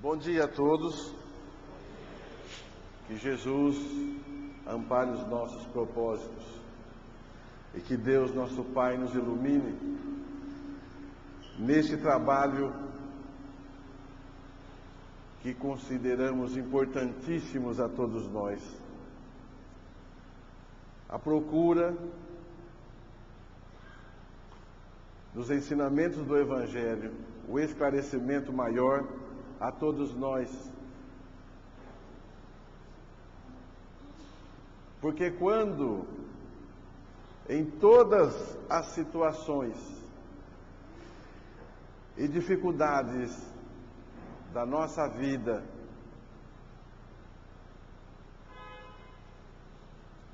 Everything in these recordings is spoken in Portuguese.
Bom dia a todos. Que Jesus ampare os nossos propósitos e que Deus, nosso Pai, nos ilumine neste trabalho que consideramos importantíssimos a todos nós. A procura dos ensinamentos do Evangelho, o esclarecimento maior a todos nós. Porque quando, em todas as situações e dificuldades da nossa vida,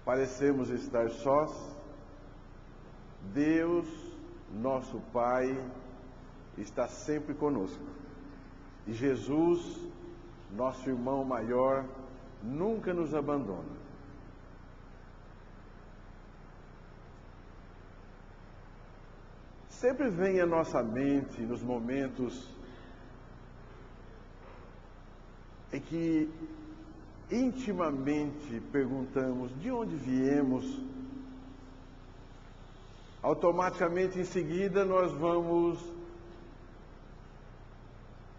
parecemos estar sós, Deus, nosso Pai, está sempre conosco. E Jesus, nosso irmão maior, nunca nos abandona. Sempre vem à nossa mente, nos momentos em que intimamente perguntamos de onde viemos, automaticamente em seguida nós vamos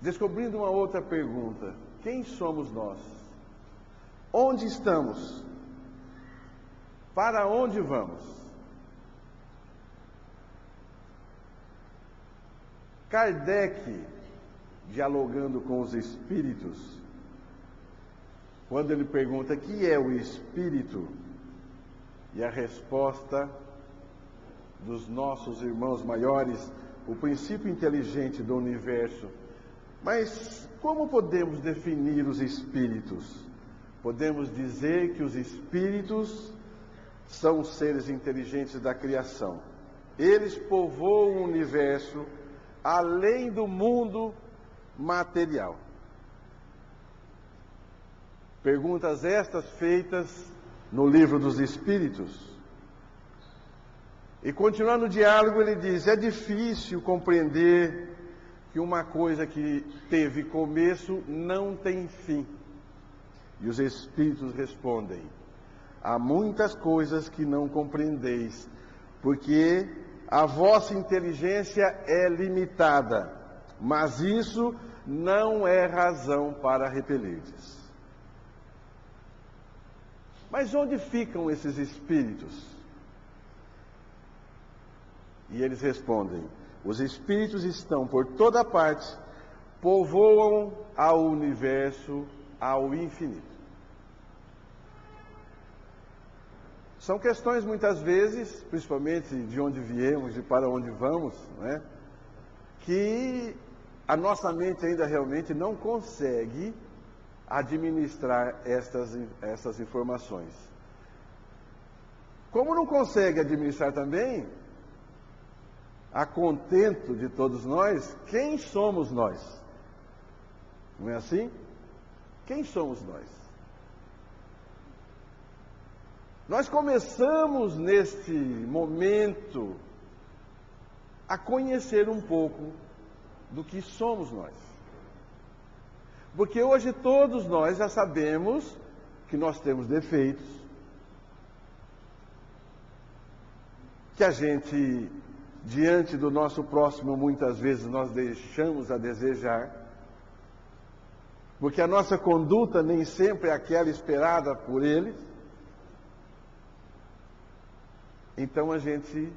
descobrindo uma outra pergunta: quem somos nós? Onde estamos? Para onde vamos? Kardec, dialogando com os espíritos, quando ele pergunta: que é o espírito? E a resposta dos nossos irmãos maiores, o princípio inteligente do universo. Mas como podemos definir os espíritos? Podemos dizer que os espíritos são os seres inteligentes da criação. Eles povoam o universo além do mundo material. Perguntas estas feitas no Livro dos Espíritos. E continuando o diálogo, ele diz: é difícil compreender que uma coisa que teve começo não tem fim. E os Espíritos respondem: há muitas coisas que não compreendeis, porque a vossa inteligência é limitada, mas isso não é razão para repelirdes. Mas onde ficam esses espíritos? E eles respondem: os espíritos estão por toda parte, povoam ao universo, ao infinito. São questões muitas vezes, principalmente de onde viemos e para onde vamos, né, que a nossa mente ainda realmente não consegue administrar estas informações. Como não consegue administrar também, a contento de todos nós, quem somos nós? Não é assim? Quem somos nós? Nós começamos neste momento a conhecer um pouco do que somos nós. Porque hoje todos nós já sabemos que nós temos defeitos, que a gente, diante do nosso próximo, muitas vezes nós deixamos a desejar, porque a nossa conduta nem sempre é aquela esperada por eles. Então a gente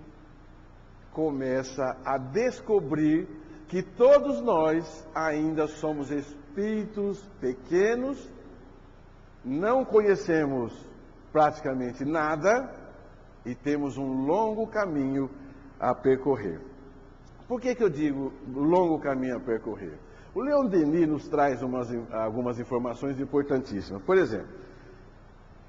começa a descobrir que todos nós ainda somos espíritos pequenos, não conhecemos praticamente nada e temos um longo caminho a percorrer. Por que eu digo longo caminho a percorrer? O Leon Denis nos traz algumas informações importantíssimas. Por exemplo,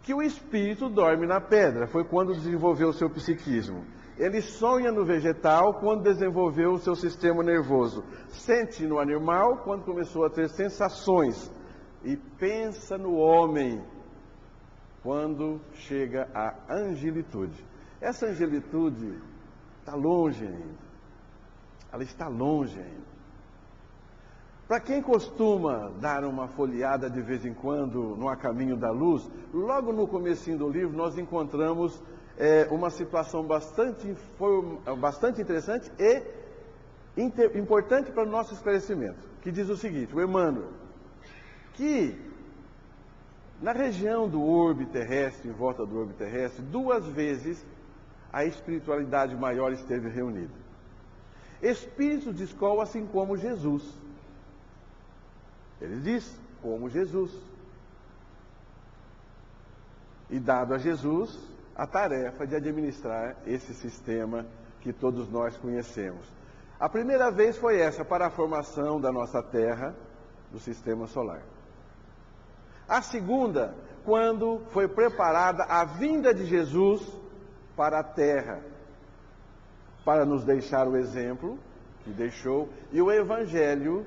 que o espírito dorme na pedra, foi quando desenvolveu o seu psiquismo. Ele sonha no vegetal quando desenvolveu o seu sistema nervoso. Sente no animal quando começou a ter sensações. E pensa no homem quando chega à angelitude. Essa angelitude está longe ainda. Ela está longe ainda. Para quem costuma dar uma folheada de vez em quando no A Caminho da Luz, logo no comecinho do livro nós encontramos uma situação bastante interessante e importante para o nosso esclarecimento, que diz o seguinte: o Emmanuel, que na região do orbe terrestre, em volta do orbe terrestre, 2 vezes a espiritualidade maior esteve reunida. Espíritos de escola, assim como Jesus. Ele diz, como Jesus. E dado a Jesus a tarefa de administrar esse sistema que todos nós conhecemos. A primeira vez foi essa, para a formação da nossa Terra, do sistema solar. A segunda, quando foi preparada a vinda de Jesus para a Terra, para nos deixar o exemplo que deixou, e o Evangelho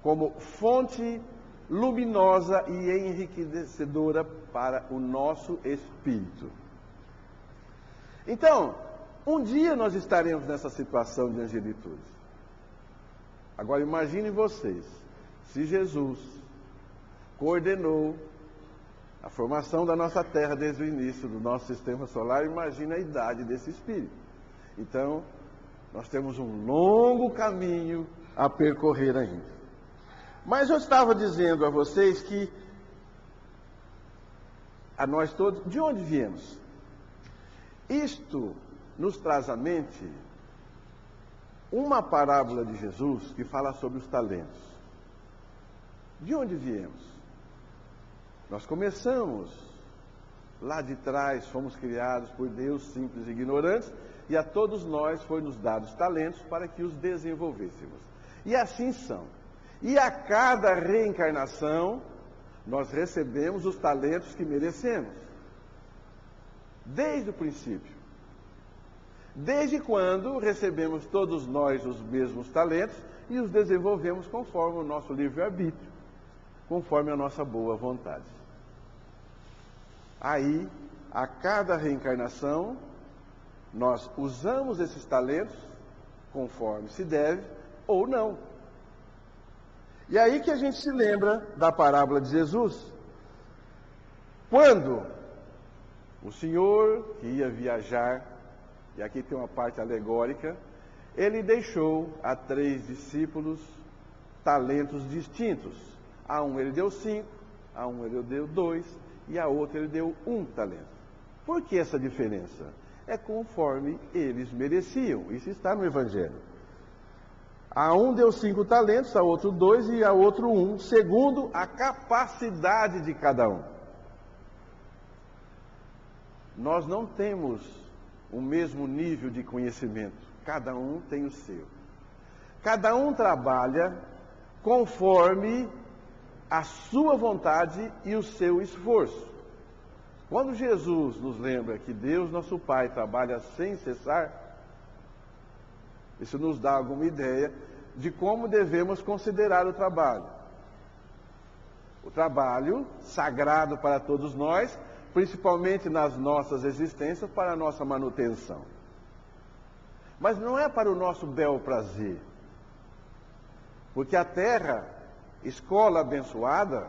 como fonte luminosa e enriquecedora para o nosso espírito. Então, um dia nós estaremos nessa situação de angelitude. Agora imaginem vocês, se Jesus coordenou a formação da nossa Terra desde o início do nosso sistema solar, imagine a idade desse espírito. Então, nós temos um longo caminho a percorrer ainda. Mas eu estava dizendo a vocês que a nós todos, de onde viemos? Isto nos traz à mente uma parábola de Jesus que fala sobre os talentos. De onde viemos? Nós começamos lá de trás, fomos criados por Deus simples e ignorantes, e a todos nós foi-nos dados talentos para que os desenvolvêssemos. E assim são. E a cada reencarnação, nós recebemos os talentos que merecemos. Desde o princípio. Desde quando recebemos todos nós os mesmos talentos e os desenvolvemos conforme o nosso livre-arbítrio, conforme a nossa boa vontade. Aí, a cada reencarnação, nós usamos esses talentos conforme se deve ou não. E aí que a gente se lembra da parábola de Jesus. Quando o Senhor que ia viajar, e aqui tem uma parte alegórica, ele deixou a 3 discípulos talentos distintos. A um ele deu 5, a um ele deu 2, e a outro ele deu 1 talento. Por que essa diferença? É conforme eles mereciam. Isso está no Evangelho. A um deu 5 talentos, a outro 2 e a outro 1, segundo a capacidade de cada um. Nós não temos o mesmo nível de conhecimento, cada um tem o seu. Cada um trabalha conforme a sua vontade e o seu esforço. Quando Jesus nos lembra que Deus, nosso Pai, trabalha sem cessar, isso nos dá alguma ideia de como devemos considerar o trabalho. O trabalho sagrado para todos nós, principalmente nas nossas existências, para a nossa manutenção. Mas não é para o nosso bel prazer. Porque a Terra, escola abençoada,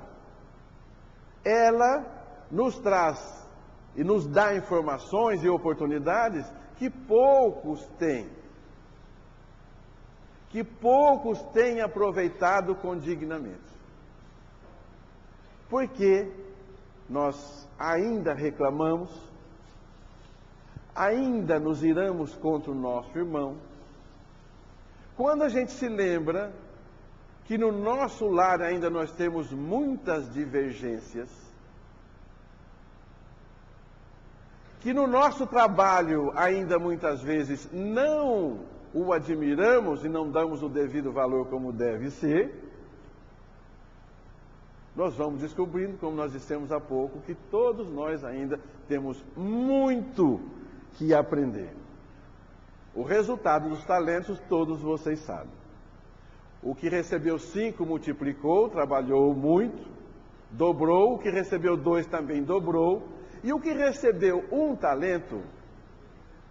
ela nos traz e nos dá informações e oportunidades que poucos têm. Que poucos têm aproveitado condignamente. Porque nós ainda reclamamos, ainda nos iramos contra o nosso irmão. Quando a gente se lembra que no nosso lar ainda nós temos muitas divergências, que no nosso trabalho ainda muitas vezes não o admiramos e não damos o devido valor como deve ser, nós vamos descobrindo, como nós dissemos há pouco, que todos nós ainda temos muito que aprender. O resultado dos talentos todos vocês sabem. O que recebeu 5 multiplicou, trabalhou muito, dobrou. O que recebeu 2 também dobrou. E o que recebeu 1 talento,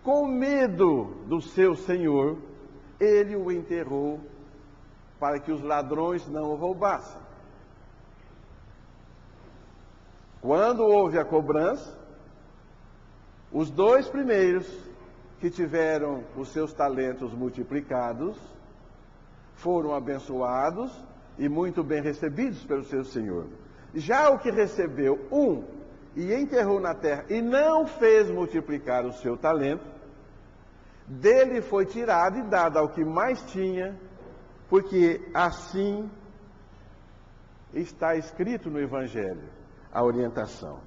com medo do seu senhor, ele o enterrou para que os ladrões não o roubassem. Quando houve a cobrança, os 2 primeiros que tiveram os seus talentos multiplicados foram abençoados e muito bem recebidos pelo seu senhor. Já o que recebeu 1 e enterrou na terra e não fez multiplicar o seu talento, dele foi tirado e dado ao que mais tinha, porque assim está escrito no Evangelho, a orientação.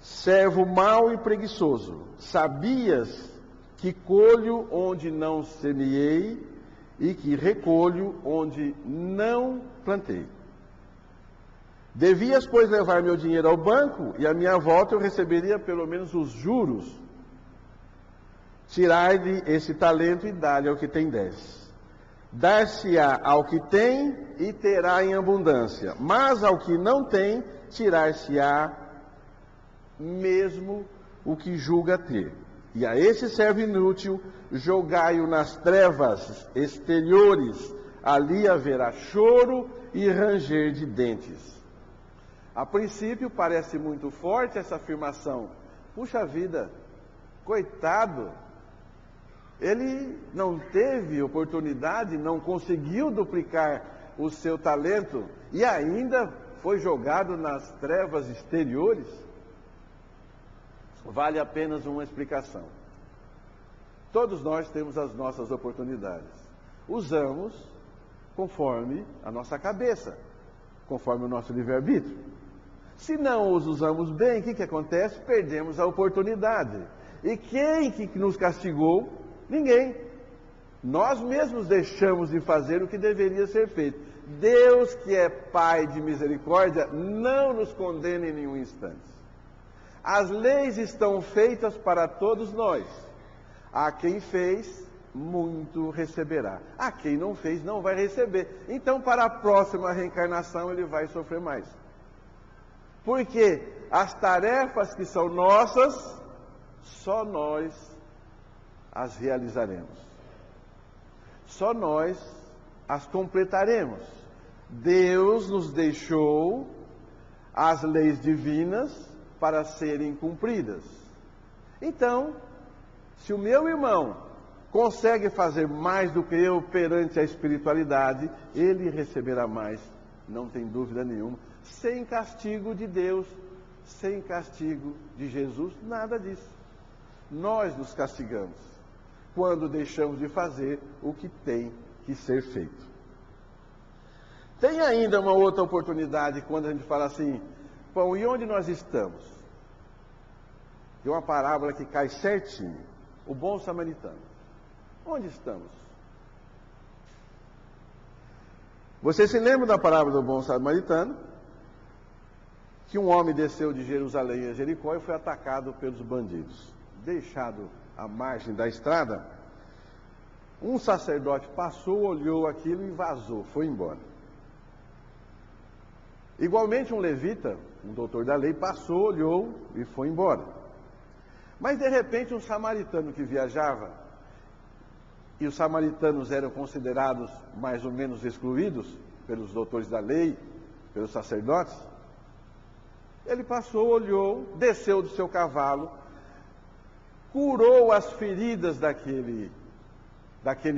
Servo mau e preguiçoso, sabias que colho onde não semeei e que recolho onde não plantei. Devias, pois, levar meu dinheiro ao banco, e à minha volta eu receberia pelo menos os juros. Tirai-lhe esse talento e dá-lhe ao que tem 10. Dar-se-á ao que tem e terá em abundância, mas ao que não tem, tirar-se-á mesmo o que julga ter. E a esse servo inútil, jogai-o nas trevas exteriores, ali haverá choro e ranger de dentes. A princípio parece muito forte essa afirmação. Puxa vida, coitado, ele não teve oportunidade, não conseguiu duplicar o seu talento e ainda foi jogado nas trevas exteriores. Vale apenas uma explicação. Todos nós temos as nossas oportunidades. Usamos conforme a nossa cabeça, conforme o nosso livre-arbítrio. Se não os usamos bem, o que acontece? Perdemos a oportunidade. E quem que nos castigou? Ninguém. Nós mesmos deixamos de fazer o que deveria ser feito. Deus, que é Pai de misericórdia, não nos condena em nenhum instante. As leis estão feitas para todos nós. A quem fez, muito receberá. A quem não fez, não vai receber. Então, para a próxima reencarnação, ele vai sofrer mais. Porque as tarefas que são nossas, só nós as realizaremos. Só nós as completaremos. Deus nos deixou as leis divinas para serem cumpridas. Então, se o meu irmão consegue fazer mais do que eu perante a espiritualidade, ele receberá mais, não tem dúvida nenhuma, sem castigo de Deus, sem castigo de Jesus, nada disso. Nós nos castigamos quando deixamos de fazer o que tem que ser feito. Tem ainda uma outra oportunidade quando a gente fala assim, bom, e onde nós estamos? Tem uma parábola que cai certinho, o bom samaritano. Onde estamos? Você se lembra da parábola do bom samaritano? Que um homem desceu de Jerusalém a Jericó e foi atacado pelos bandidos. Deixado à margem da estrada, um sacerdote passou, olhou aquilo e vazou, foi embora. Igualmente um levita, um doutor da lei, passou, olhou e foi embora. Mas de repente um samaritano que viajava, e os samaritanos eram considerados mais ou menos excluídos pelos doutores da lei, pelos sacerdotes, ele passou, olhou, desceu do seu cavalo, curou as feridas daquele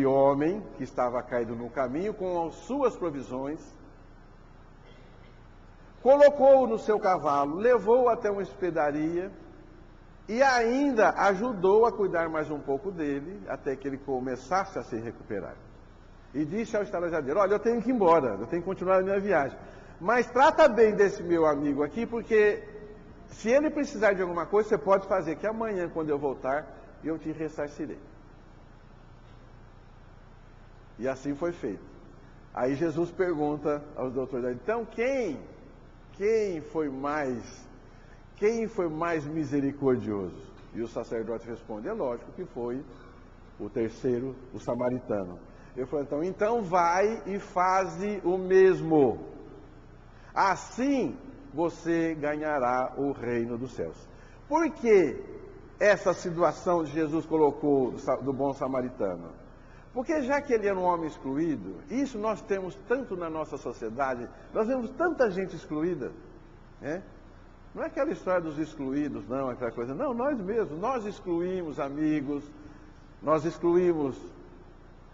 homem que estava caído no caminho com as suas provisões, colocou-o no seu cavalo, levou-o até uma hospedaria e ainda ajudou a cuidar mais um pouco dele até que ele começasse a se recuperar. E disse ao estalajadeiro, olha, eu tenho que ir embora, eu tenho que continuar a minha viagem. Mas trata bem desse meu amigo aqui, porque se ele precisar de alguma coisa, você pode fazer, que amanhã, quando eu voltar, eu te ressarcirei. E assim foi feito. Aí Jesus pergunta aos doutores, então quem foi mais misericordioso? E o sacerdote responde, é lógico que foi o terceiro, o samaritano. Ele falou, então vai e faze o mesmo. Assim você ganhará o reino dos céus. Por que essa situação de Jesus colocou do bom samaritano? Porque já que ele era um homem excluído, isso nós temos tanto na nossa sociedade, nós vemos tanta gente excluída, né? Não é aquela história dos excluídos, não, aquela coisa, não, nós mesmos, nós excluímos amigos, nós excluímos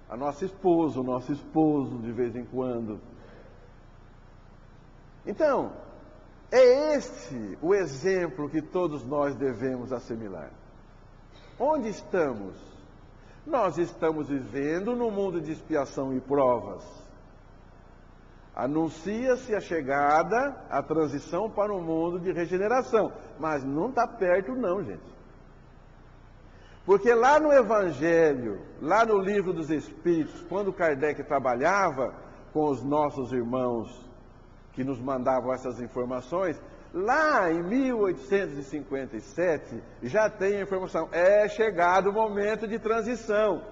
a nossa esposa, o nosso esposo de vez em quando. Então, é este o exemplo que todos nós devemos assimilar. Onde estamos? Nós estamos vivendo num mundo de expiação e provas. Anuncia-se a chegada, a transição para um mundo de regeneração. Mas não está perto não, gente. Porque lá no Evangelho, lá no Livro dos Espíritos, quando Kardec trabalhava com os nossos irmãos que nos mandavam essas informações, lá em 1857, já tem a informação, é chegado o momento de transição.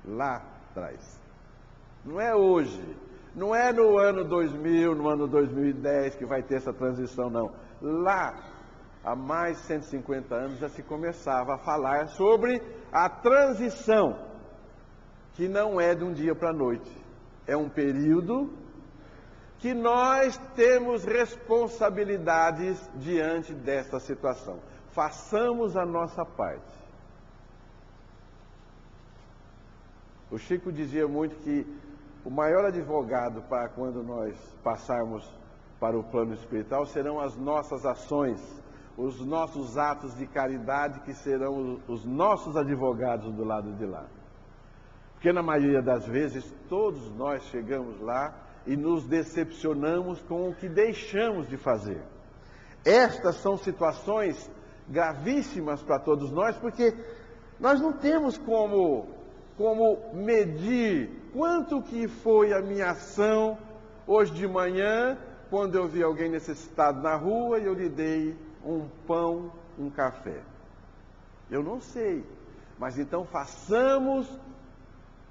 Lá atrás. Não é hoje, não é no ano 2000, no ano 2010 que vai ter essa transição, não. Lá, há mais de 150 anos, já se começava a falar sobre a transição, que não é de um dia para a noite. É um período que nós temos responsabilidades diante desta situação. Façamos a nossa parte. O Chico dizia muito que o maior advogado para quando nós passarmos para o plano espiritual serão as nossas ações, os nossos atos de caridade que serão os nossos advogados do lado de lá. Porque na maioria das vezes todos nós chegamos lá e nos decepcionamos com o que deixamos de fazer. Estas são situações gravíssimas para todos nós, porque nós não temos como medir quanto que foi a minha ação hoje de manhã, quando eu vi alguém necessitado na rua e eu lhe dei um pão, um café. Eu não sei, mas então façamos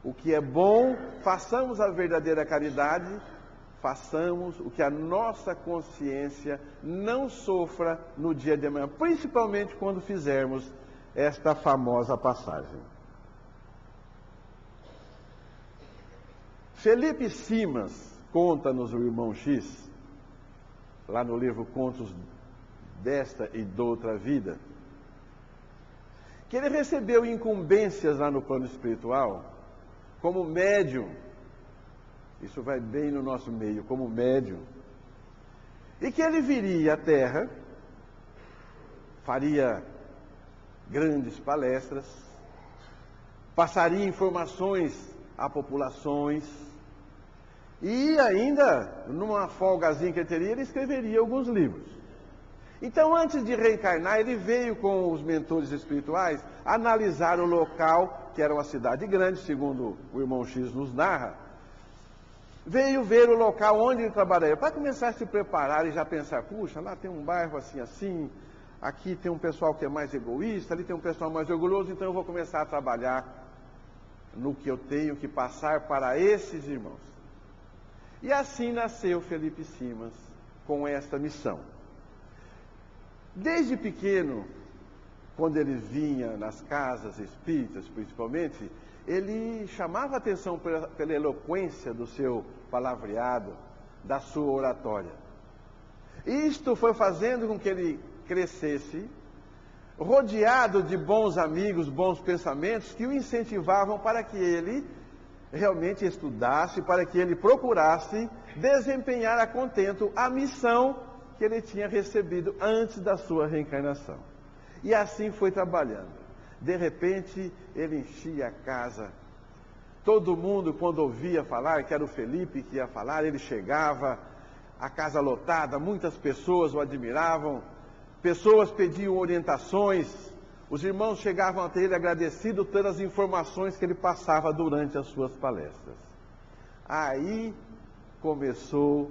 o que é bom, façamos a verdadeira caridade, façamos o que a nossa consciência não sofra no dia de amanhã, principalmente quando fizermos esta famosa passagem. Felipe Simas conta-nos o irmão X, lá no livro Contos desta e doutra vida, que ele recebeu incumbências lá no plano espiritual, como médium, isso vai bem no nosso meio, como médium, e que ele viria à Terra, faria grandes palestras, passaria informações a populações, e ainda, numa folgazinha que ele teria, ele escreveria alguns livros. Então, antes de reencarnar, ele veio com os mentores espirituais analisar o local, que era uma cidade grande, segundo o irmão X nos narra. Veio ver o local onde ele trabalharia, para começar a se preparar e já pensar, puxa, lá tem um bairro assim, assim, aqui tem um pessoal que é mais egoísta, ali tem um pessoal mais orgulhoso, então eu vou começar a trabalhar no que eu tenho que passar para esses irmãos. E assim nasceu Felipe Simas, com esta missão. Desde pequeno, quando ele vinha nas casas espíritas, principalmente, ele chamava a atenção pela eloquência do seu palavreado, da sua oratória. Isto foi fazendo com que ele crescesse, rodeado de bons amigos, bons pensamentos, que o incentivavam para que ele realmente estudasse, para que ele procurasse desempenhar a contento a missão que ele tinha recebido antes da sua reencarnação. E assim foi trabalhando. De repente, ele enchia a casa. Todo mundo, quando ouvia falar que era o Felipe que ia falar, ele chegava, a casa lotada, muitas pessoas o admiravam, pessoas pediam orientações, os irmãos chegavam até ele agradecidos pelas informações que ele passava durante as suas palestras. Aí começou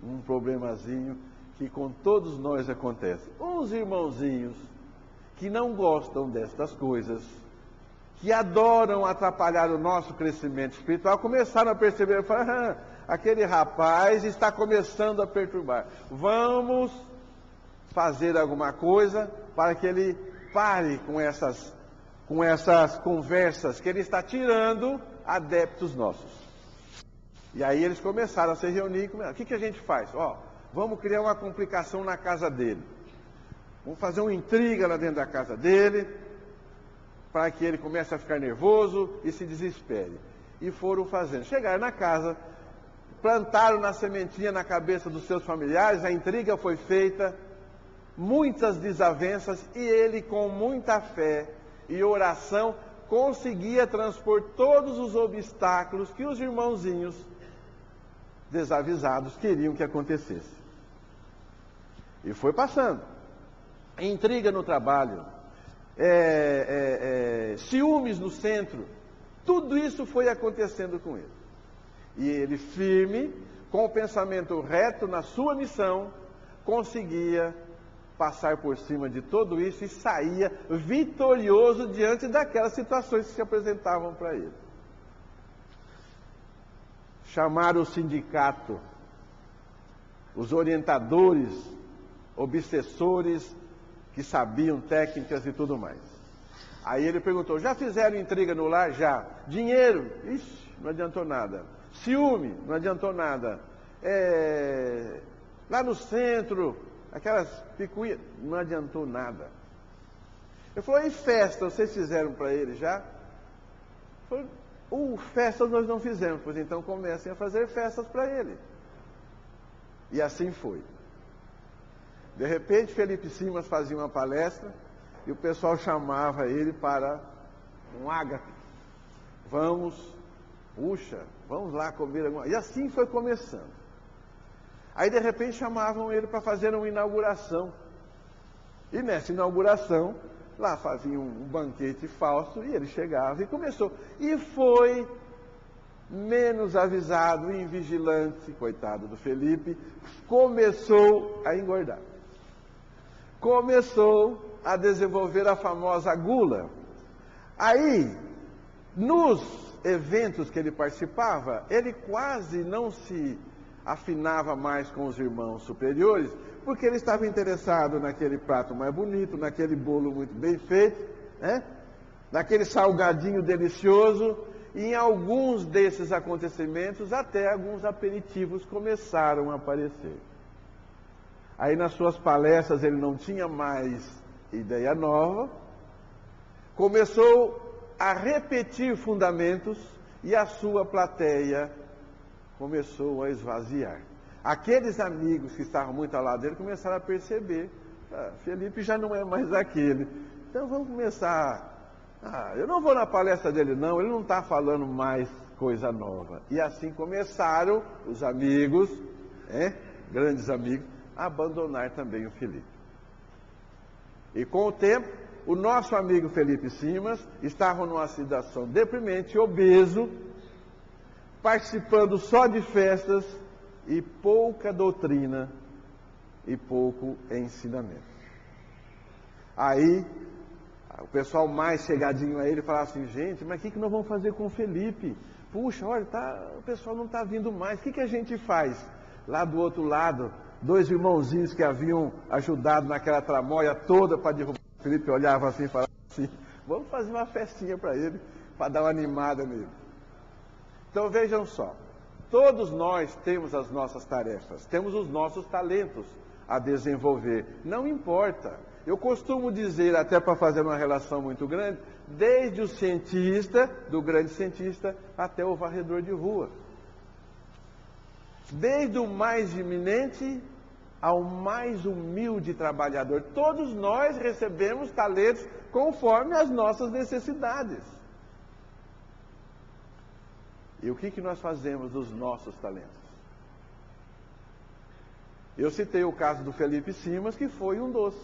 um problemazinho que com todos nós acontece. Uns irmãozinhos que não gostam destas coisas, que adoram atrapalhar o nosso crescimento espiritual, começaram a perceber, falaram, aquele rapaz está começando a perturbar. Vamos fazer alguma coisa para que ele pare com essas conversas que ele está tirando adeptos nossos. E aí eles começaram a se reunir. O que a gente faz? Vamos criar uma complicação na casa dele. Vamos fazer uma intriga lá dentro da casa dele, para que ele comece a ficar nervoso e se desespere. E foram fazendo. Chegaram na casa, plantaram na sementinha na cabeça dos seus familiares, a intriga foi feita, muitas desavenças, e ele, com muita fé e oração, conseguia transpor todos os obstáculos que os irmãozinhos desavisados queriam que acontecesse. E foi passando. Intriga no trabalho, ciúmes no centro, tudo isso foi acontecendo com ele. E ele, firme, com o pensamento reto na sua missão, conseguia passar por cima de tudo isso e saía vitorioso diante daquelas situações que se apresentavam para ele. Chamaram o sindicato, os orientadores, obsessores, que sabiam técnicas e tudo mais. Aí ele perguntou: já fizeram intriga no lar? Já. Dinheiro? Ixi, não adiantou nada. Ciúme? Não adiantou nada. Lá no centro, aquelas picuinhas? Não adiantou nada. Ele falou: e festa, vocês fizeram para ele já? Ele falou: festas nós não fizemos. Pois então comecem a fazer festas para ele. E assim foi. De repente, Felipe Simas fazia uma palestra e o pessoal chamava ele para um ágape. Vamos lá comer alguma coisa. E assim foi começando. Aí, de repente, chamavam ele para fazer uma inauguração. E nessa inauguração, lá faziam um banquete falso e ele chegava e começou. E foi menos avisado e invigilante, coitado do Felipe, começou a engordar. Começou a desenvolver a famosa gula. Aí, nos eventos que ele participava, ele quase não se afinava mais com os irmãos superiores, porque ele estava interessado naquele prato mais bonito, naquele bolo muito bem feito, naquele salgadinho delicioso, e em alguns desses acontecimentos, até alguns aperitivos começaram a aparecer. Aí nas suas palestras ele não tinha mais ideia nova, começou a repetir fundamentos e a sua plateia começou a esvaziar. Aqueles amigos que estavam muito ao lado dele começaram a perceber: Felipe já não é mais aquele, então vamos começar. Eu não vou na palestra dele não, ele não está falando mais coisa nova. E assim começaram os amigos, grandes amigos, a abandonar também o Felipe. E com o tempo, o nosso amigo Felipe Simas estava numa situação deprimente, obeso, participando só de festas e pouca doutrina e pouco ensinamento. Aí, o pessoal mais chegadinho a ele falava assim: gente, mas o que nós vamos fazer com o Felipe? Puxa, olha, o pessoal não está vindo mais, o que a gente faz? Lá do outro lado, dois irmãozinhos que haviam ajudado naquela tramóia toda para derrubar o Felipe, olhavam assim e falavam assim: vamos fazer uma festinha para ele, para dar uma animada nele. Então vejam só, todos nós temos as nossas tarefas, temos os nossos talentos a desenvolver, não importa. Eu costumo dizer, até para fazer uma relação muito grande, desde o cientista, do grande cientista, até o varredor de rua. Desde o mais eminente ao mais humilde trabalhador. Todos nós recebemos talentos conforme as nossas necessidades. E o que nós fazemos dos nossos talentos? Eu citei o caso do Felipe Simas, que foi um dos.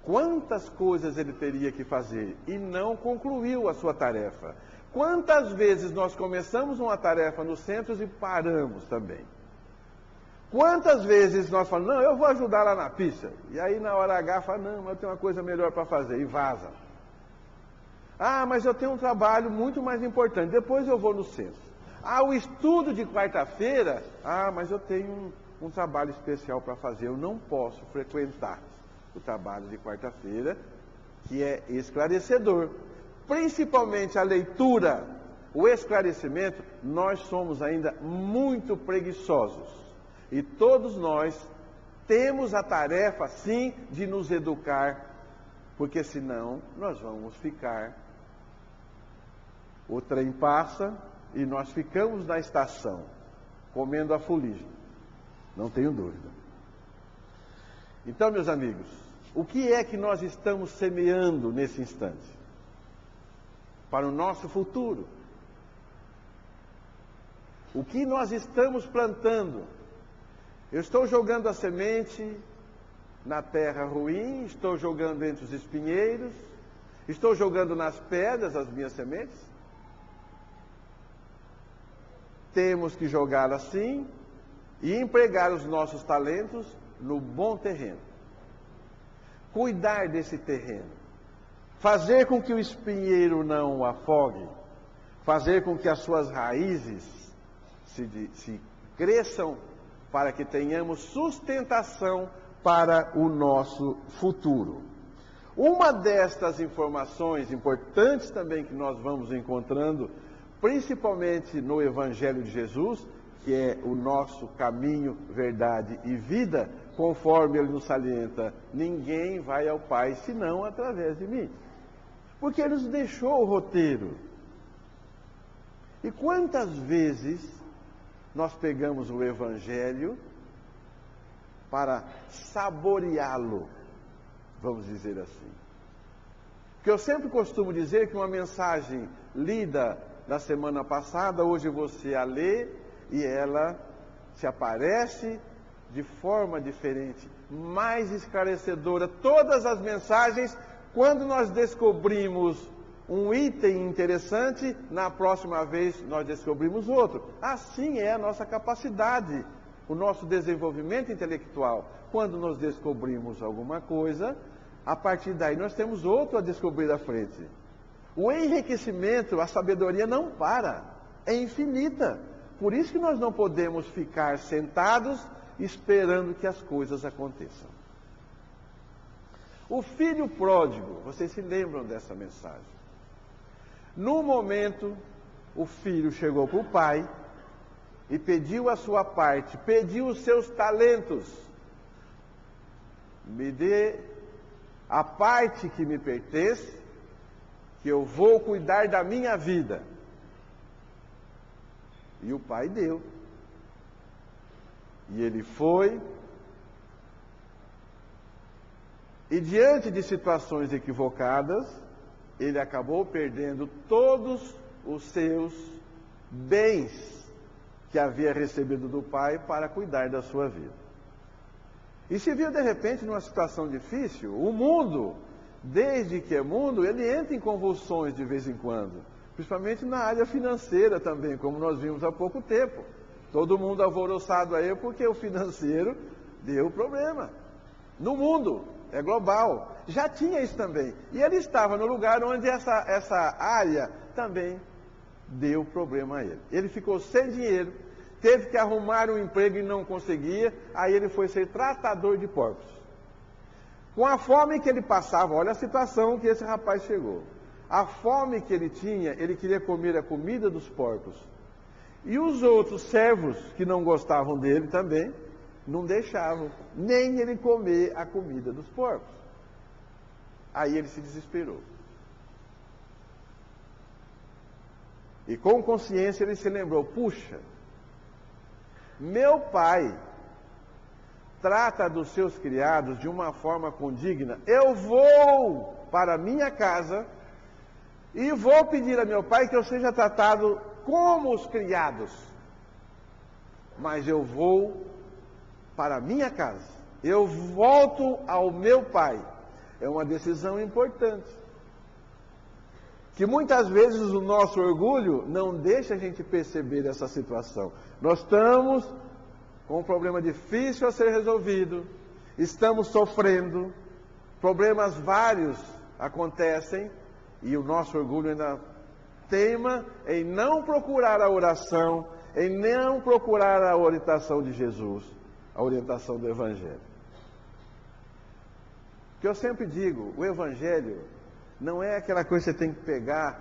Quantas coisas ele teria que fazer e não concluiu a sua tarefa. Quantas vezes nós começamos uma tarefa nos centros e paramos também. Quantas vezes nós falamos: não, eu vou ajudar lá na pista. E aí na hora H fala: não, mas eu tenho uma coisa melhor para fazer, e vaza. Mas eu tenho um trabalho muito mais importante, depois eu vou no centro. O estudo de quarta-feira, mas eu tenho um trabalho especial para fazer, eu não posso frequentar o trabalho de quarta-feira, que é esclarecedor. Principalmente a leitura o esclarecimento, nós somos ainda muito preguiçosos. E todos nós temos a tarefa, sim, de nos educar, porque senão nós vamos ficar. O trem passa e nós ficamos na estação, comendo a fuligem. Não tenho dúvida. Então, meus amigos, o que é que nós estamos semeando nesse instante? Para o nosso futuro. O que nós estamos plantando? Eu estou jogando a semente na terra ruim, estou jogando entre os espinheiros, estou jogando nas pedras as minhas sementes? Temos que jogar assim e empregar os nossos talentos no bom terreno. Cuidar desse terreno. Fazer com que o espinheiro não o afogue. Fazer com que as suas raízes se cresçam para que tenhamos sustentação para o nosso futuro. Uma destas informações importantes também que nós vamos encontrando, principalmente no Evangelho de Jesus, que é o nosso caminho, verdade e vida, conforme ele nos salienta, ninguém vai ao Pai senão através de mim. Porque ele nos deixou o roteiro. E quantas vezes nós pegamos o Evangelho para saboreá-lo, vamos dizer assim. Porque eu sempre costumo dizer que uma mensagem lida na semana passada, hoje você a lê e ela te aparece de forma diferente, mais esclarecedora. Todas as mensagens, quando nós descobrimos um item interessante, na próxima vez nós descobrimos outro. Assim é a nossa capacidade, o nosso desenvolvimento intelectual. Quando nós descobrimos alguma coisa, a partir daí nós temos outro a descobrir à frente. O enriquecimento, a sabedoria não para, é infinita. Por isso que nós não podemos ficar sentados esperando que as coisas aconteçam. O filho pródigo, vocês se lembram dessa mensagem? No momento, o filho chegou para o pai e pediu a sua parte, pediu os seus talentos. Me dê a parte que me pertence, que eu vou cuidar da minha vida. E o pai deu. E ele foi. E diante de situações equivocadas, ele acabou perdendo todos os seus bens que havia recebido do pai para cuidar da sua vida. E se viu de repente numa situação difícil. O mundo, desde que é mundo, ele entra em convulsões de vez em quando. Principalmente na área financeira também, como nós vimos há pouco tempo. Todo mundo alvoroçado aí porque o financeiro deu problema. No mundo, é global. Já tinha isso também. E ele estava no lugar onde essa área também deu problema a ele. Ele ficou sem dinheiro, teve que arrumar um emprego e não conseguia, aí ele foi ser tratador de porcos. Com a fome que ele passava, olha a situação que esse rapaz chegou. A fome que ele tinha, ele queria comer a comida dos porcos. E os outros servos que não gostavam dele também, não deixavam nem ele comer a comida dos porcos. Aí ele se desesperou. E com consciência ele se lembrou, puxa, meu pai trata dos seus criados de uma forma condigna. Eu vou para a minha casa e vou pedir a meu pai que eu seja tratado como os criados. Mas eu vou para a minha casa. Eu volto ao meu pai. É uma decisão importante. Que muitas vezes o nosso orgulho não deixa a gente perceber essa situação. Nós estamos com um problema difícil a ser resolvido, estamos sofrendo, problemas vários acontecem e o nosso orgulho ainda teima em não procurar a oração, em não procurar a orientação de Jesus, a orientação do Evangelho. Que eu sempre digo, o Evangelho não é aquela coisa que você tem que pegar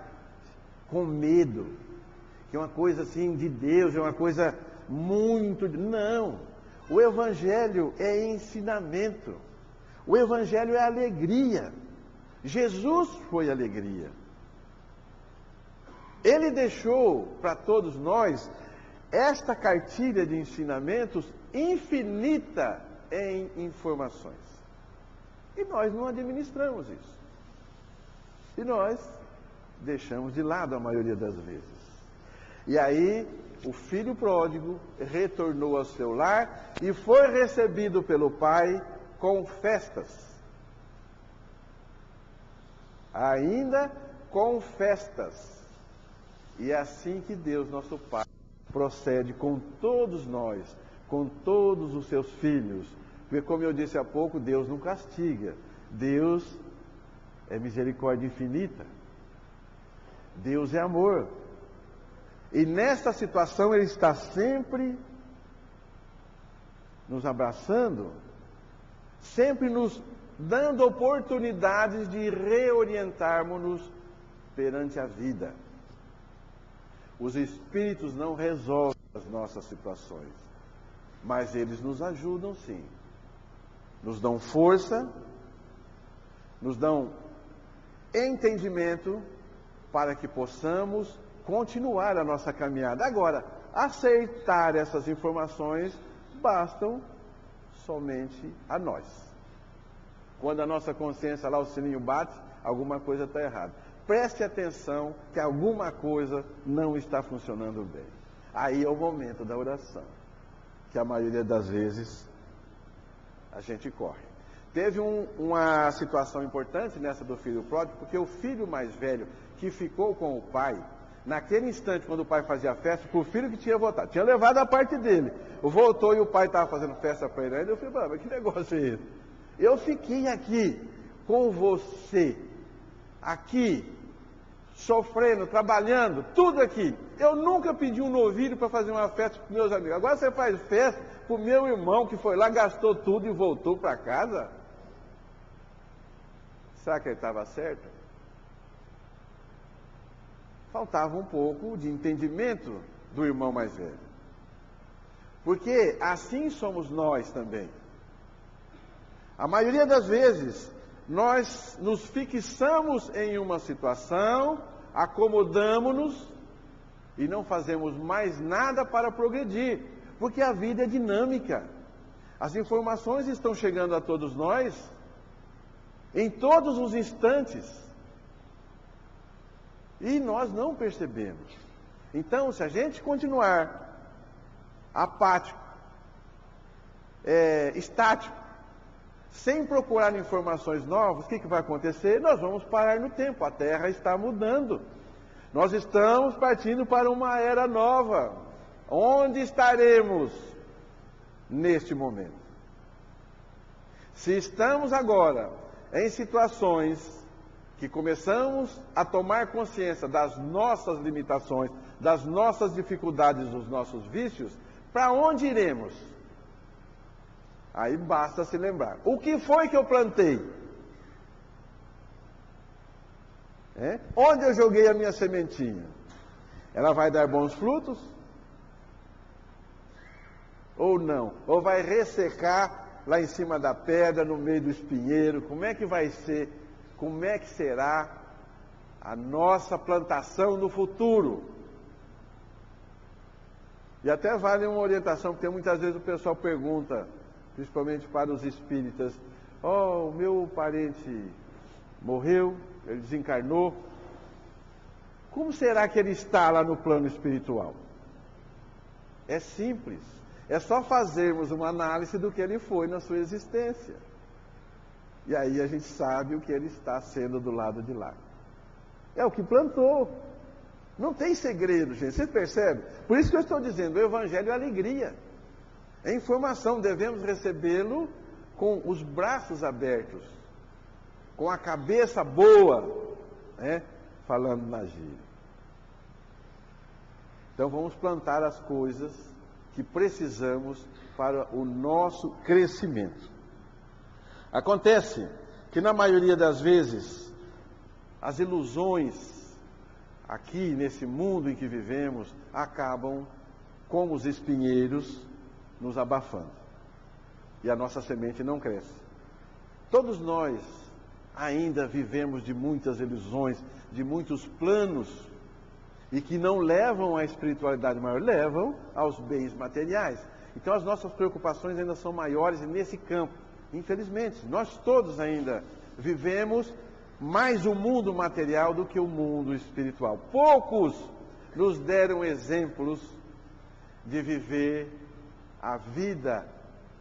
com medo. que é uma coisa assim de Deus, é uma coisa muito... Não, o Evangelho é ensinamento, o Evangelho é alegria. Jesus foi alegria. Ele deixou para todos nós esta cartilha de ensinamentos infinita em informações. E nós não administramos isso. E nós deixamos de lado a maioria das vezes. E aí, o filho pródigo retornou ao seu lar e foi recebido pelo pai com festas. Ainda com festas. E é assim que Deus, nosso Pai, procede com todos nós, com todos os seus filhos. Porque, como eu disse há pouco, Deus não castiga. Deus é misericórdia infinita. Deus é amor. E nesta situação Ele está sempre nos abraçando, sempre nos dando oportunidades de reorientarmos-nos perante a vida. Os Espíritos não resolvem as nossas situações, mas eles nos ajudam sim. Nos dão força, nos dão entendimento para que possamos continuar a nossa caminhada. Agora, aceitar essas informações bastam somente a nós. Quando a nossa consciência lá, o sininho bate, alguma coisa está errada. Preste atenção que alguma coisa não está funcionando bem. Aí é o momento da oração, que a maioria das vezes a gente corre. Teve uma situação importante nessa do filho pródigo, porque o filho mais velho que ficou com o pai, naquele instante quando o pai fazia festa, para o filho que tinha voltado, tinha levado a parte dele, voltou e o pai estava fazendo festa para ele ainda, eu falei, mas que negócio é esse? Eu fiquei aqui com você, aqui, sofrendo, trabalhando, tudo aqui. Eu nunca pedi um novilho para fazer uma festa para meus amigos. Agora você faz festa para o meu irmão que foi lá, gastou tudo e voltou para casa? Será que ele estava certo? Faltava um pouco de entendimento do irmão mais velho. Porque assim somos nós também. A maioria das vezes, nós nos fixamos em uma situação, acomodamos-nos e não fazemos mais nada para progredir, porque a vida é dinâmica. As informações estão chegando a todos nós, em todos os instantes, e nós não percebemos. Então, se a gente continuar apático, estático, sem procurar informações novas, o que vai acontecer? Nós vamos parar no tempo, a Terra está mudando. Nós estamos partindo para uma era nova. Onde estaremos neste momento? Se estamos agora em situações que começamos a tomar consciência das nossas limitações, das nossas dificuldades, dos nossos vícios, para onde iremos? Aí basta se lembrar. O que foi que eu plantei? Onde eu joguei a minha sementinha? Ela vai dar bons frutos? Ou não? Ou vai ressecar lá em cima da pedra, no meio do espinheiro? Como é que vai ser? Como é que será a nossa plantação no futuro? E até vale uma orientação, porque muitas vezes o pessoal pergunta, principalmente para os espíritas, o meu parente morreu, ele desencarnou, como será que ele está lá no plano espiritual? É simples, é só fazermos uma análise do que ele foi na sua existência. E aí a gente sabe o que ele está sendo do lado de lá. É o que plantou. Não tem segredo, gente, você percebe? Por isso que eu estou dizendo, o Evangelho é alegria. É informação, devemos recebê-lo com os braços abertos, com a cabeça boa, falando na gíria. Então vamos plantar as coisas que precisamos para o nosso crescimento. Acontece que na maioria das vezes, as ilusões, aqui nesse mundo em que vivemos, acabam, como os espinheiros, nos abafando. E a nossa semente não cresce. Todos nós ainda vivemos de muitas ilusões, de muitos planos, e que não levam à espiritualidade maior, levam aos bens materiais. Então as nossas preocupações ainda são maiores nesse campo. Infelizmente, nós todos ainda vivemos mais o mundo material do que o mundo espiritual. Poucos nos deram exemplos de viver a vida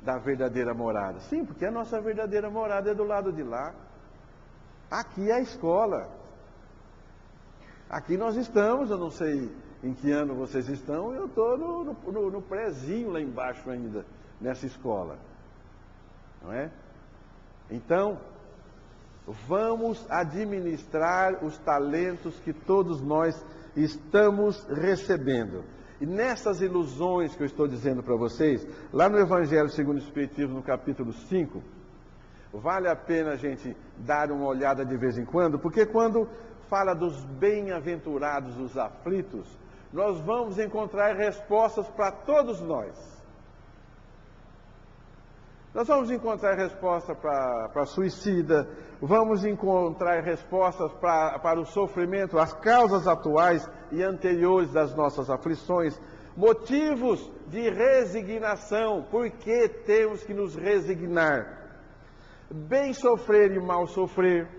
da verdadeira morada. Sim, porque a nossa verdadeira morada é do lado de lá. Aqui é a escola. Aqui nós estamos, eu não sei em que ano vocês estão, eu estou no prézinho lá embaixo ainda, nessa escola. Não é? Então, vamos administrar os talentos que todos nós estamos recebendo. E nessas ilusões que eu estou dizendo para vocês, lá no Evangelho segundo o Espiritismo, no capítulo 5, vale a pena a gente dar uma olhada de vez em quando, porque quando fala dos bem-aventurados, os aflitos, nós vamos encontrar respostas para todos nós. Nós vamos encontrar resposta para suicida, vamos encontrar respostas para o sofrimento, as causas atuais e anteriores das nossas aflições, motivos de resignação, por que temos que nos resignar? Bem sofrer e mal sofrer.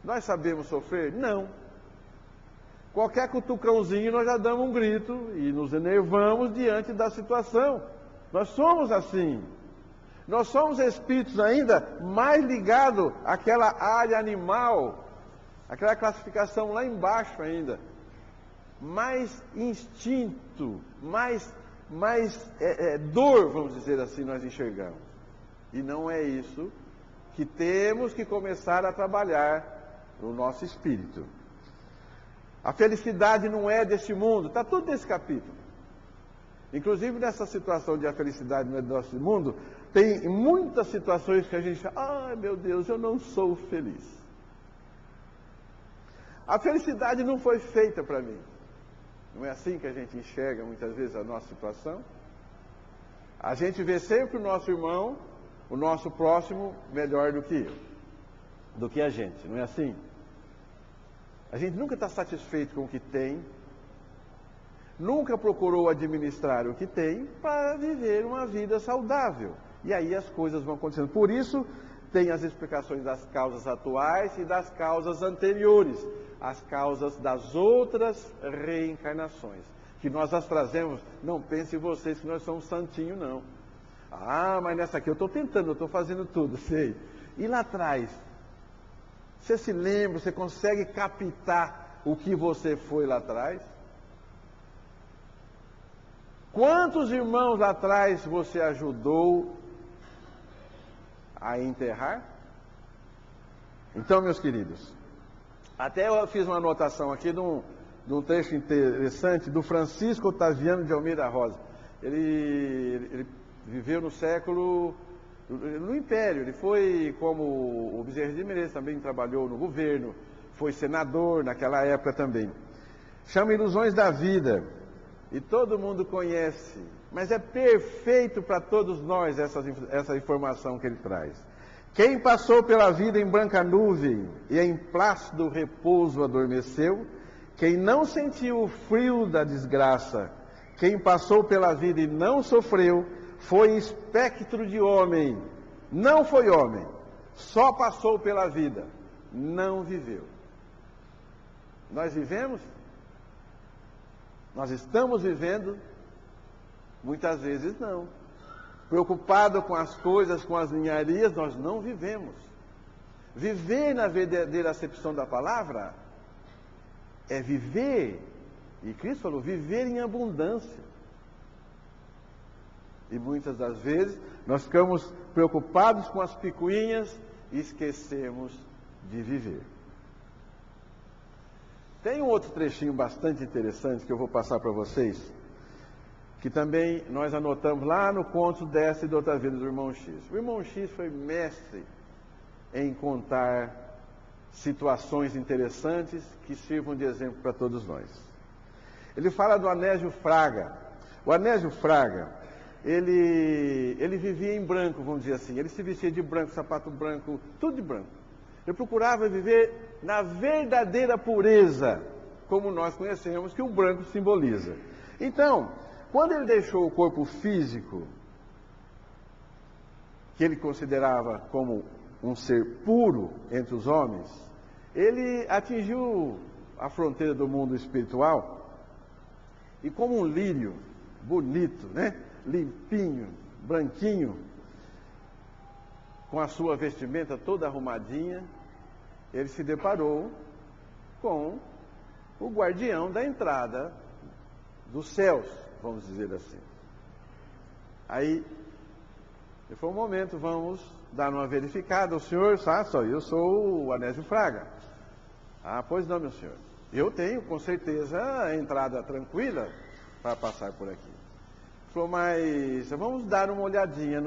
Nós sabemos sofrer? Não. Qualquer cutucãozinho nós já damos um grito e nos enervamos diante da situação. Nós somos assim. Nós somos espíritos ainda mais ligados àquela área animal, aquela classificação lá embaixo ainda. Mais instinto, mais dor, vamos dizer assim, nós enxergamos. E não é isso que temos que começar a trabalhar no nosso espírito. A felicidade não é deste mundo, está tudo nesse capítulo. Inclusive nessa situação de a felicidade não é do nosso mundo, tem muitas situações que a gente fala, ai meu Deus, eu não sou feliz. A felicidade não foi feita para mim. Não é assim que a gente enxerga muitas vezes a nossa situação? A gente vê sempre o nosso irmão, o nosso próximo, melhor do que a gente, não é assim? A gente nunca está satisfeito com o que tem, nunca procurou administrar o que tem para viver uma vida saudável. E aí as coisas vão acontecendo. Por isso, tem as explicações das causas atuais e das causas anteriores, as causas das outras reencarnações, que nós as trazemos. Não pensem vocês que nós somos santinhos, não. Ah, mas nessa aqui eu estou tentando, eu estou fazendo tudo, sei. E lá atrás? Você se lembra, você consegue captar o que você foi lá atrás? Quantos irmãos lá atrás você ajudou a enterrar? Então, meus queridos, até eu fiz uma anotação aqui de um trecho interessante do Francisco Otaviano de Almeida Rosa. Ele viveu no Império, ele foi, como o Bezerra de Menezes, também trabalhou no governo, foi senador naquela época também. Chama Ilusões da Vida, e todo mundo conhece, mas é perfeito para todos nós essa informação que ele traz. Quem passou pela vida em branca nuvem e em plácido repouso adormeceu, quem não sentiu o frio da desgraça, quem passou pela vida e não sofreu, foi espectro de homem, não foi homem, só passou pela vida, não viveu. Nós vivemos? Nós estamos vivendo? Muitas vezes não. Preocupado com as coisas, com as ninharias, nós não vivemos. Viver na verdadeira acepção da palavra é viver, e Cristo falou, viver em abundância. E muitas das vezes nós ficamos preocupados com as picuinhas e esquecemos de viver. Tem um outro trechinho bastante interessante que eu vou passar para vocês, que também nós anotamos lá no Contos desta e de outra vida do irmão X. O irmão X foi mestre em contar situações interessantes que sirvam de exemplo para todos nós. Ele fala do Anésio Fraga. O Anésio Fraga, ele vivia em branco, vamos dizer assim. Ele se vestia de branco, sapato branco, tudo de branco. Ele procurava viver na verdadeira pureza, como nós conhecemos que o branco simboliza. Então, quando ele deixou o corpo físico, que ele considerava como um ser puro entre os homens, ele atingiu a fronteira do mundo espiritual e, como um lírio bonito, né? Limpinho, branquinho, com a sua vestimenta toda arrumadinha, ele se deparou com o guardião da entrada dos céus, vamos dizer assim. Aí, foi um momento, vamos dar uma verificada. O senhor, eu sou o Anésio Fraga. Ah, pois não, meu senhor. Eu tenho, com certeza, a entrada tranquila para passar por aqui. Ele falou, mas vamos dar uma olhadinha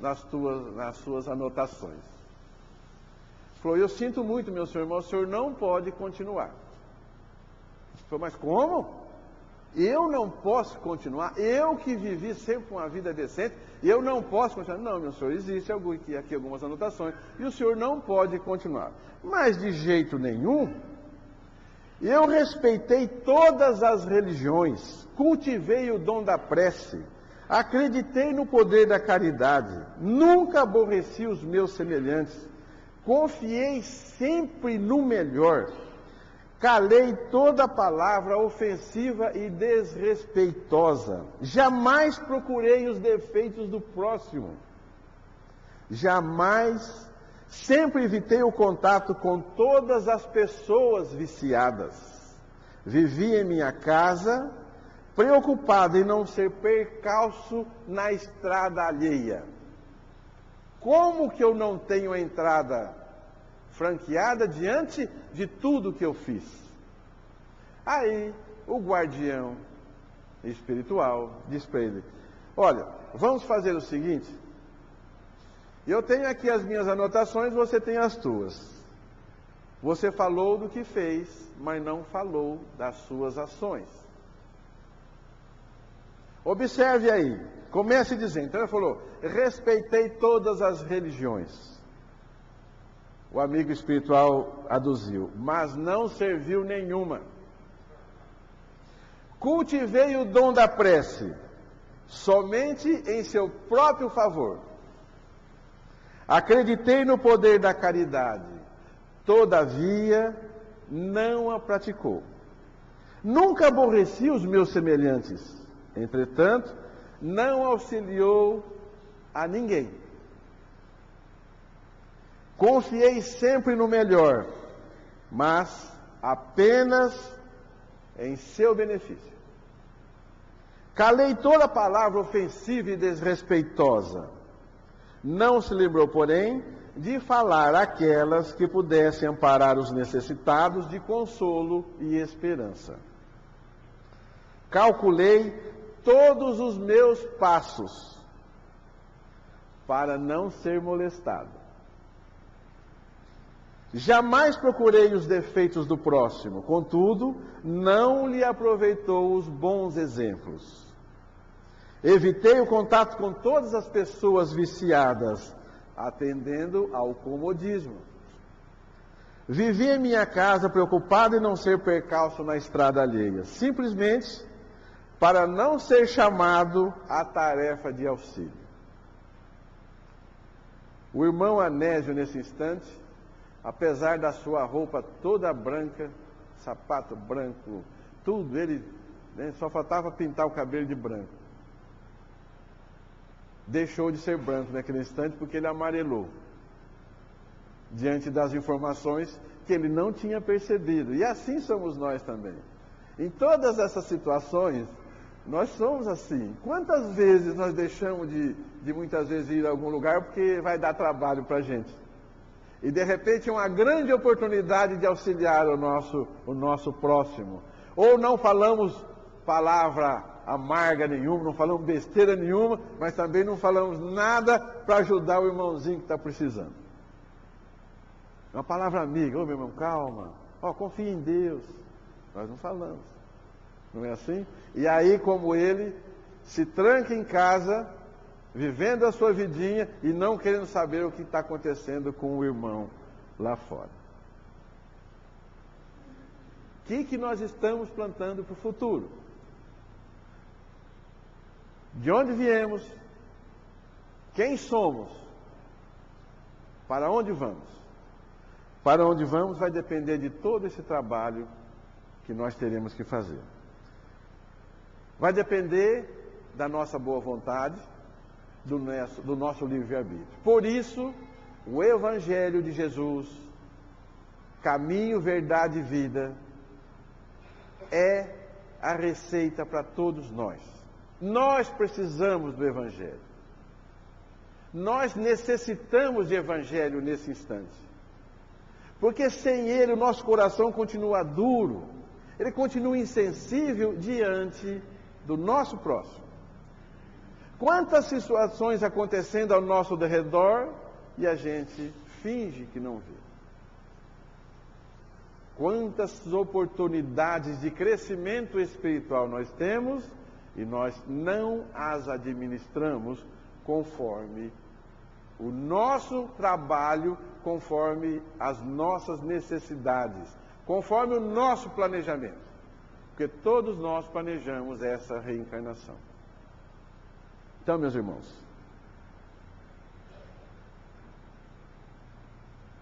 nas suas anotações. Ele falou, eu sinto muito, meu senhor, mas o senhor não pode continuar. Ele falou, mas como? Eu não posso continuar? Eu que vivi sempre uma vida decente, eu não posso continuar? Não, meu senhor, existe aqui algumas anotações, e o senhor não pode continuar. Mas de jeito nenhum. Eu respeitei todas as religiões, cultivei o dom da prece, acreditei no poder da caridade, nunca aborreci os meus semelhantes, confiei sempre no melhor, calei toda palavra ofensiva e desrespeitosa, jamais procurei os defeitos do próximo, sempre evitei o contato com todas as pessoas viciadas. Vivi em minha casa, preocupado em não ser percalço na estrada alheia. Como que eu não tenho a entrada franqueada diante de tudo que eu fiz? Aí, o guardião espiritual diz para ele, olha, vamos fazer o seguinte, eu tenho aqui as minhas anotações, você tem as tuas. Você falou do que fez, mas não falou das suas ações. Observe aí, comece dizendo, então ele falou, respeitei todas as religiões. O amigo espiritual aduziu, mas não serviu nenhuma. Cultivei o dom da prece, somente em seu próprio favor. Acreditei no poder da caridade, todavia não a praticou. Nunca aborreci os meus semelhantes, entretanto, não auxiliou a ninguém. Confiei sempre no melhor, mas apenas em seu benefício. Calei toda palavra ofensiva e desrespeitosa. Não se lembrou, porém, de falar aquelas que pudessem amparar os necessitados de consolo e esperança. Calculei todos os meus passos para não ser molestado. Jamais procurei os defeitos do próximo, contudo, não lhe aproveitou os bons exemplos. Evitei o contato com todas as pessoas viciadas, atendendo ao comodismo. Vivi em minha casa preocupado em não ser percalço na estrada alheia, simplesmente para não ser chamado à tarefa de auxílio. O irmão Anésio, nesse instante, apesar da sua roupa toda branca, sapato branco, tudo, ele só faltava pintar o cabelo de branco. Deixou de ser branco naquele instante porque ele amarelou, diante das informações que ele não tinha percebido. E assim somos nós também. Em todas essas situações, nós somos assim. Quantas vezes nós deixamos de muitas vezes ir a algum lugar porque vai dar trabalho para a gente? E de repente é uma grande oportunidade de auxiliar o nosso próximo. Ou não falamos palavra amarga nenhuma, não falamos besteira nenhuma, mas também não falamos nada para ajudar o irmãozinho que está precisando. Uma palavra amiga, ô meu irmão, calma, confia em Deus. Nós não falamos, não é assim? E aí, como ele se tranca em casa, vivendo a sua vidinha e não querendo saber o que está acontecendo com o irmão lá fora. O que nós estamos plantando para o futuro? De onde viemos? Quem somos? Para onde vamos? Para onde vamos vai depender de todo esse trabalho que nós teremos que fazer. Vai depender da nossa boa vontade, do nosso livre-arbítrio. Por isso, o Evangelho de Jesus, caminho, verdade e vida, é a receita para todos nós. Nós precisamos do Evangelho. Nós necessitamos de Evangelho nesse instante. Porque sem ele o nosso coração continua duro, ele continua insensível diante do nosso próximo. Quantas situações acontecendo ao nosso redor e a gente finge que não vê. Quantas oportunidades de crescimento espiritual nós temos e nós não as administramos conforme o nosso trabalho, conforme as nossas necessidades, conforme o nosso planejamento. Porque todos nós planejamos essa reencarnação. Então, meus irmãos,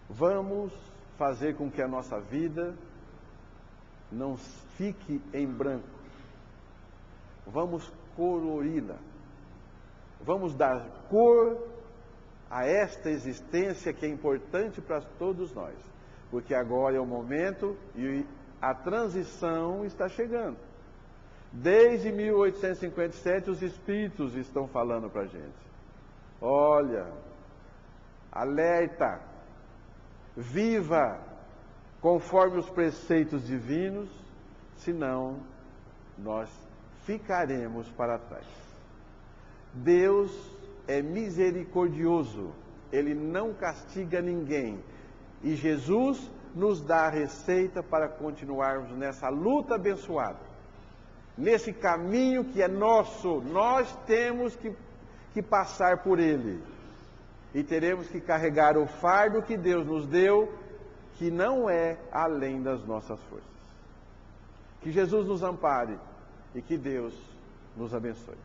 vamos fazer com que a nossa vida não fique em branco. Vamos colori-la. Vamos dar cor a esta existência que é importante para todos nós. Porque agora é o momento e a transição está chegando. Desde 1857 os espíritos estão falando para a gente. Olha, alerta, viva conforme os preceitos divinos, senão nós ficaremos para trás. Deus é misericordioso, Ele não castiga ninguém. E Jesus nos dá a receita para continuarmos nessa luta abençoada. Nesse caminho que é nosso, nós temos que passar por ele. E teremos que carregar o fardo que Deus nos deu, que não é além das nossas forças. Que Jesus nos ampare e que Deus nos abençoe.